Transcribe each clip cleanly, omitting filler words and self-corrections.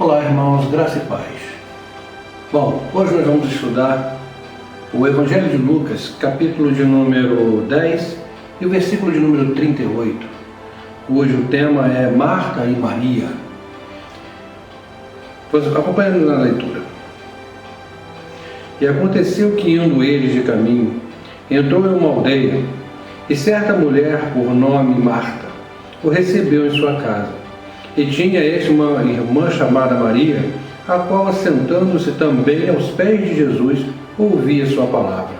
Olá, irmãos, graça e paz. Bom, hoje nós vamos estudar o Evangelho de Lucas, capítulo de número 10 e o versículo de número 38, cujo tema é Marta e Maria. Pois acompanhando na leitura. E aconteceu que, indo eles de caminho, entrou em uma aldeia, e certa mulher, por nome Marta, o recebeu em sua casa. E tinha este uma irmã chamada Maria, a qual, assentando-se também aos pés de Jesus, ouvia sua palavra.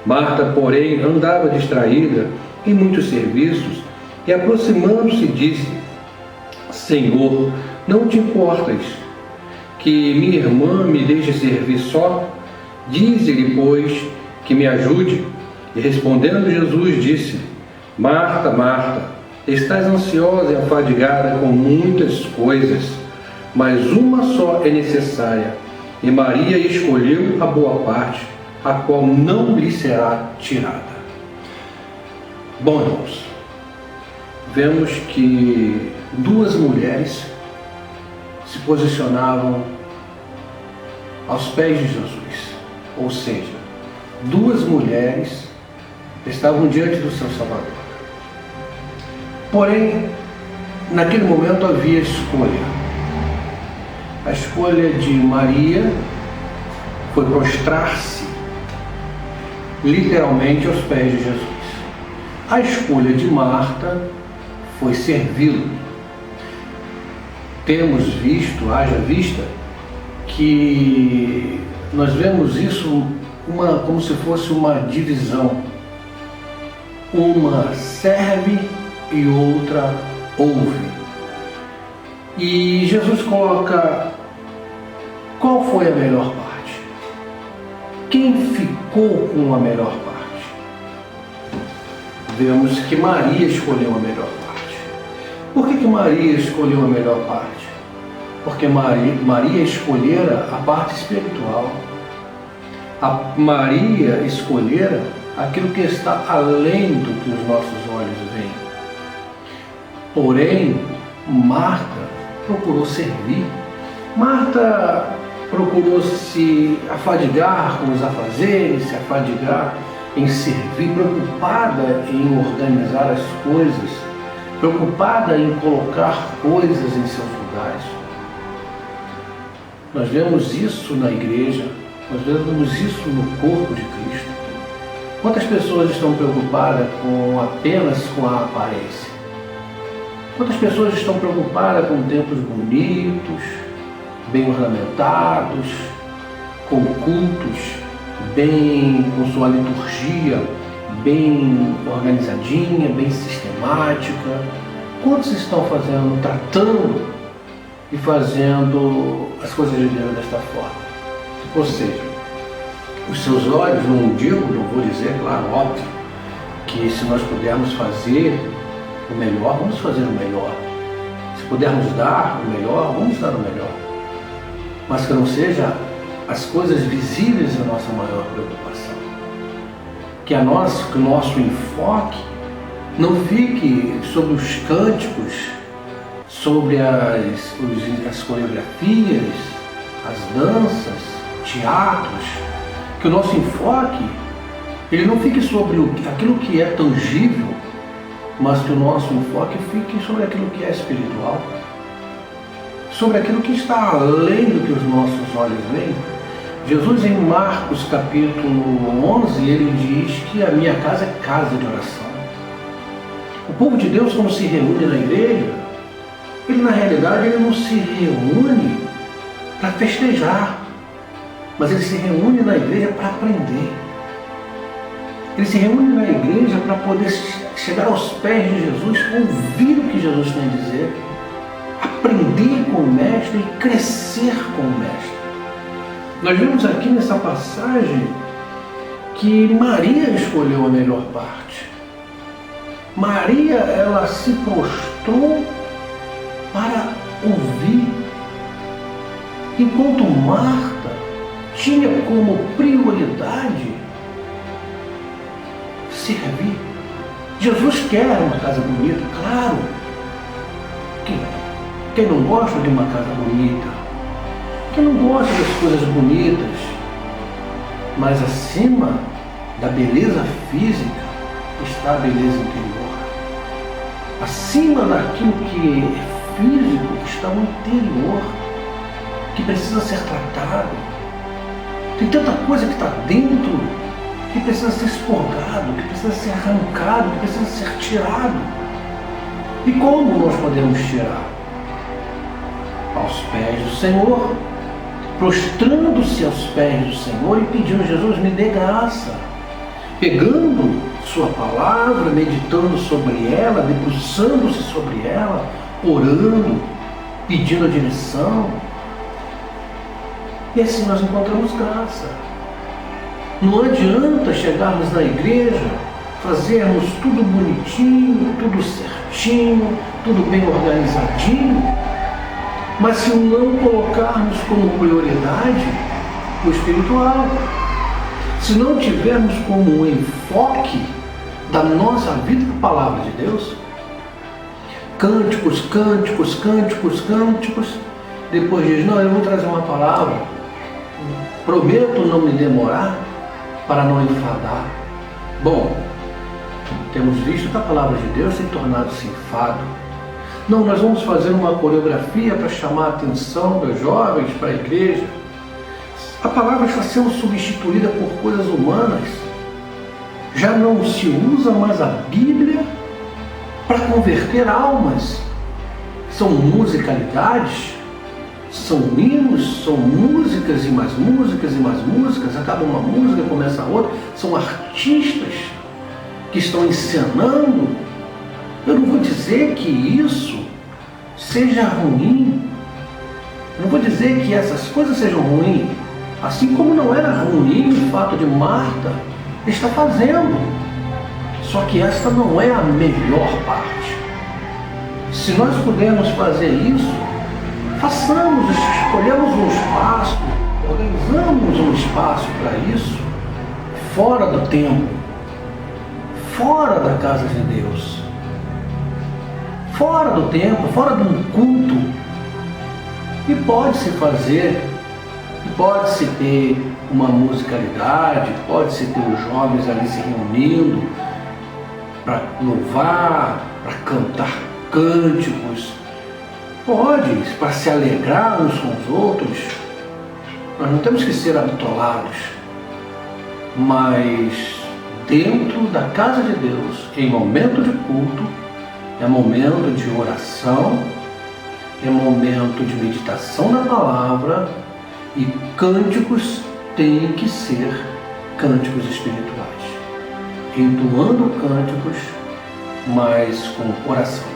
Marta, porém, andava distraída em muitos serviços, e aproximando-se disse: Senhor, não te importas que minha irmã me deixe servir só? Dize-lhe, pois, que me ajude. E respondendo Jesus, disse: Marta, Marta, estás ansiosa e afadigada com muitas coisas, mas uma só é necessária, e Maria escolheu a boa parte, a qual não lhe será tirada. Bom, irmãos, vemos que duas mulheres se posicionavam aos pés de Jesus, ou seja, duas mulheres estavam diante do seu Salvador. Porém, naquele momento havia escolha. A escolha de Maria foi prostrar-se literalmente aos pés de Jesus. A escolha de Marta foi servi-lo. Temos visto, haja vista, que nós vemos isso como se fosse uma divisão. Uma serve e outra ouve. E Jesus coloca qual foi a melhor parte. Quem ficou com a melhor parte? Vemos que Maria escolheu a melhor parte. Por que Maria escolheu a melhor parte? Porque Maria escolhera a parte espiritual. Maria escolhera aquilo que está além do que os nossos olhos veem. Porém, Marta procurou servir. Marta procurou se afadigar com os afazeres, se afadigar em servir, preocupada em organizar as coisas, preocupada em colocar coisas em seus lugares. Nós vemos isso na igreja, nós vemos isso no corpo de Cristo. Quantas pessoas estão preocupadas apenas com a aparência? Quantas pessoas estão preocupadas com templos bonitos, bem ornamentados, com cultos, com sua liturgia bem organizadinha, bem sistemática? Quantos estão tratando e fazendo as coisas de Deus desta forma? Ou seja, os seus olhos, não vou dizer, claro, óbvio, que se nós pudermos fazer o melhor, vamos fazer o melhor. Se pudermos dar o melhor, vamos dar o melhor. Mas que não seja as coisas visíveis a nossa maior preocupação. Que o nosso enfoque não fique sobre os cânticos, sobre as coreografias, as danças, teatros. Que o nosso enfoque ele não fique sobre aquilo que é tangível, mas que o nosso enfoque fique sobre aquilo que é espiritual, sobre aquilo que está além do que os nossos olhos veem. Jesus, em Marcos capítulo 11, ele diz que a minha casa é casa de oração. O povo de Deus, quando se reúne na igreja, ele na realidade ele não se reúne para festejar, mas ele se reúne na igreja para aprender. Ele se reúne na igreja para poder chegar aos pés de Jesus, ouvir o que Jesus tem a dizer, aprender com o Mestre e crescer com o Mestre. Nós vemos aqui nessa passagem que Maria escolheu a melhor parte. Maria, ela se prostrou para ouvir, enquanto Marta tinha como prioridade servir. Jesus quer uma casa bonita, claro. Quem não gosta de uma casa bonita, Quem não gosta das coisas bonitas, mas acima da beleza física está a beleza interior. Acima daquilo que é físico está o interior, que precisa ser tratado. Tem tanta coisa que está dentro que precisa ser expurgado, que precisa ser arrancado, que precisa ser tirado. E como nós podemos tirar? Aos pés do Senhor, prostrando-se aos pés do Senhor e pedindo: Jesus, me dê graça. Pegando sua palavra, meditando sobre ela, debruçando-se sobre ela, orando, pedindo a direção. E assim nós encontramos graça. Não adianta chegarmos na igreja, fazermos tudo bonitinho, tudo certinho, tudo bem organizadinho, mas se não colocarmos como prioridade o espiritual, se não tivermos como enfoque da nossa vida a palavra de Deus, cânticos, cânticos, cânticos, cânticos, depois diz: não, eu vou trazer uma palavra, prometo não me demorar para não enfadar. Bom, temos visto que a palavra de Deus tem tornado-se enfado. Não, nós vamos fazer uma coreografia para chamar a atenção dos jovens para a igreja. A palavra está sendo substituída por coisas humanas. Já não se usa mais a Bíblia para converter almas. São musicalidades, são hinos, são músicas e mais músicas e mais músicas. Acaba uma música, começa a outra. São artistas que estão encenando. Eu não vou dizer que isso seja ruim. Eu não vou dizer que essas coisas sejam ruins. Assim como não era ruim o fato de Marta estar fazendo. Só que esta não é a melhor parte. Se nós pudermos fazer isso, façamos, escolhemos um espaço, organizamos um espaço para isso, fora do templo, fora da casa de Deus, fora do templo, fora de um culto. E pode-se fazer, pode-se ter uma musicalidade, pode-se ter os jovens ali se reunindo para louvar, para cantar cânticos, pode, para se alegrar uns com os outros. Nós não temos que ser habitolados, mas dentro da casa de Deus, em momento de culto, é momento de oração, é momento de meditação na palavra, e cânticos têm que ser cânticos espirituais, entoando cânticos, mas com oração.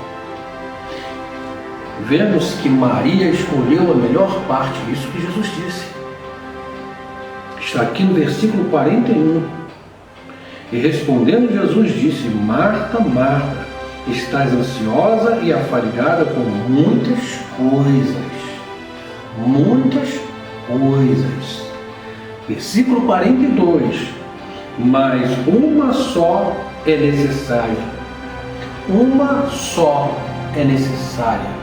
Vemos que Maria escolheu a melhor parte, isso que Jesus disse. Está aqui no versículo 41. E respondendo Jesus disse: Marta, Marta, estás ansiosa e afadigada com muitas coisas. Muitas coisas. Versículo 42. Mas uma só é necessária. Uma só é necessária.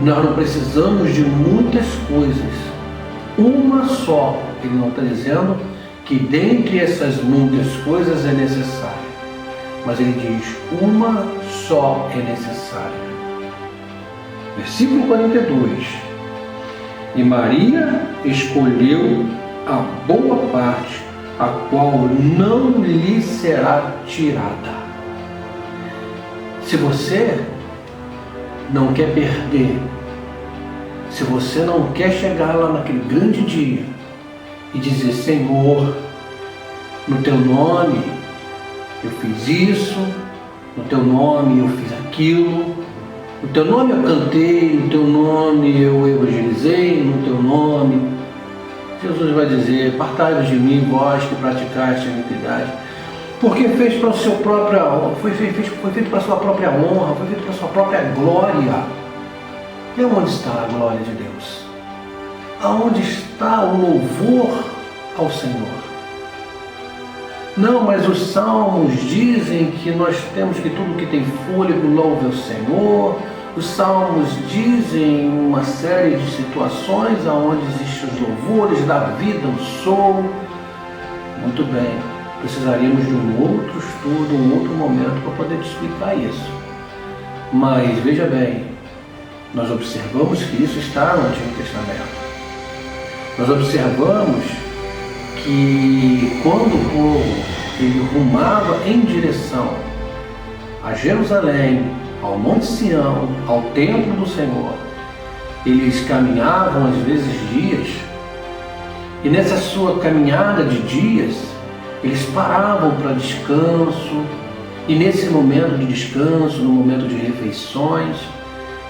Nós não precisamos de muitas coisas. Uma só. Ele não está dizendo que dentre essas muitas coisas é necessária. Mas ele diz: uma só é necessária. Versículo 42. E Maria escolheu a boa parte, a qual não lhe será tirada. Se você não quer perder, se você não quer chegar lá naquele grande dia e dizer: Senhor, no teu nome eu fiz isso, no teu nome eu fiz aquilo, no teu nome eu cantei, no teu nome eu evangelizei, no teu nome, Jesus vai dizer: apartai-vos de mim, vós que praticais a iniquidade, porque fez para o seu próprio, foi feito para a sua própria honra, foi feito para a sua própria glória. E onde está a glória de Deus? Aonde está o louvor ao Senhor? Não, mas os salmos dizem que nós temos que tudo que tem fôlego louve ao Senhor, Os salmos dizem uma série de situações onde existem os louvores da vida, o som. Muito bem, precisaríamos de um outro estudo, um outro momento para poder te explicar isso. Mas veja bem, nós observamos que isso está no Antigo Testamento. Nós observamos que quando o povo ele rumava em direção a Jerusalém, ao Monte Sião, ao templo do Senhor, eles caminhavam às vezes dias, e nessa sua caminhada de dias, eles paravam para descanso, e nesse momento de descanso, no momento de refeições,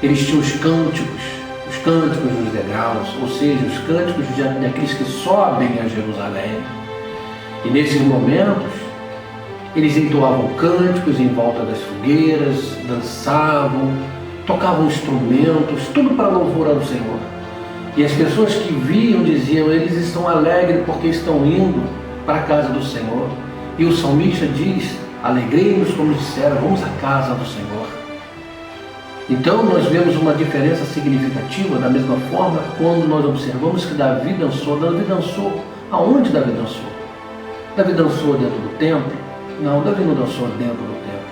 eles tinham os cânticos dos degraus, ou seja, os cânticos daqueles que sobem a Jerusalém. E nesses momentos, eles entoavam cânticos em volta das fogueiras, dançavam, tocavam instrumentos, tudo para louvor ao Senhor. E as pessoas que viam diziam, eles estão alegres porque estão indo para a casa do Senhor. E o salmista diz, alegrei-nos, como disseram, vamos à casa do Senhor. Então nós vemos uma diferença significativa, da mesma forma, quando nós observamos que Davi dançou. Davi dançou aonde Davi dançou? Davi dançou dentro do templo? Não, Davi não dançou dentro do templo.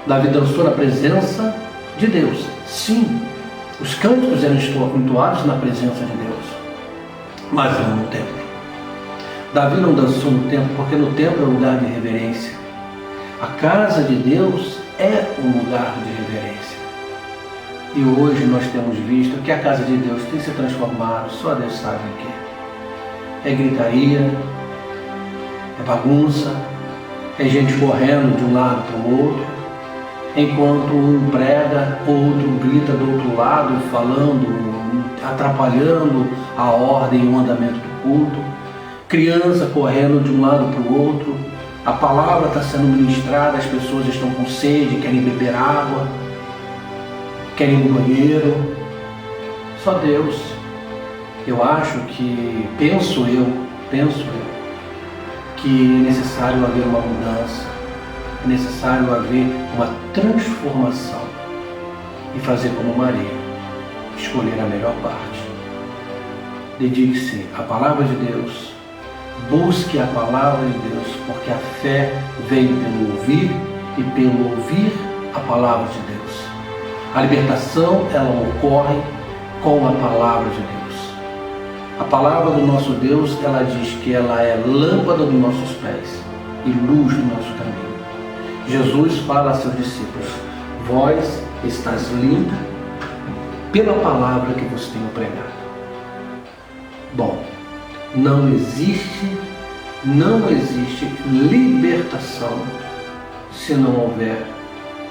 Davi dançou na presença de Deus. Sim, os cânticos eram entoados na presença de Deus, mas não no templo. Davi não dançou no templo porque no templo é um lugar de reverência. A casa de Deus é um lugar de reverência. E hoje nós temos visto que a casa de Deus tem se transformado, só Deus sabe o que. É gritaria, é bagunça, é gente correndo de um lado para o outro, enquanto um prega, outro grita do outro lado, falando, atrapalhando a ordem e o andamento do culto, criança correndo de um lado para o outro, a palavra está sendo ministrada, as pessoas estão com sede, querem beber água, querem ir no banheiro. Só Deus. Eu acho que, penso eu, que é necessário haver uma mudança, é necessário haver uma transformação e fazer como Maria, escolher a melhor parte. Dedique-se à palavra de Deus, busque a palavra de Deus, porque a fé vem pelo ouvir e pelo ouvir a palavra de Deus. A libertação, ela ocorre com a palavra de Deus. A palavra do nosso Deus, ela diz que ela é lâmpada dos nossos pés e luz do nosso caminho. Jesus fala a seus discípulos, vós estáis limpa pela palavra que vos tenho pregado. Bom, não existe libertação se não houver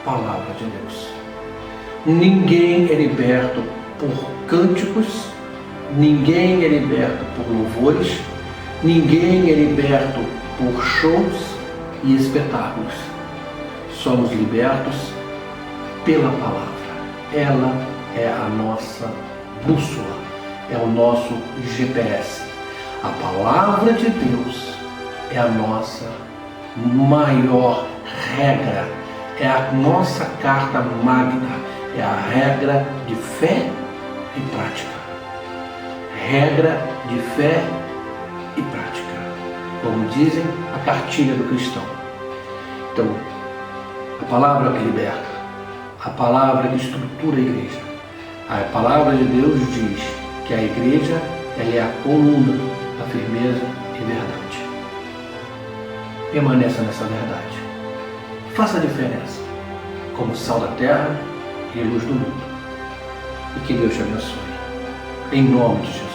palavra de Deus. Ninguém é liberto por cânticos, ninguém é liberto por louvores, ninguém é liberto por shows e espetáculos. Somos libertos pela palavra. Ela é a nossa bússola, é o nosso GPS. A palavra de Deus é a nossa maior regra, é a nossa carta magna, é a regra de fé e prática. Regra de fé e prática, como dizem a cartilha do cristão. Então, a palavra que liberta, a palavra que estrutura a igreja. A palavra de Deus diz que a igreja ela é a coluna da firmeza e verdade. Permaneça nessa verdade. Faça a diferença como sal da terra e luz do mundo. E que Deus te abençoe. Em nome de Jesus.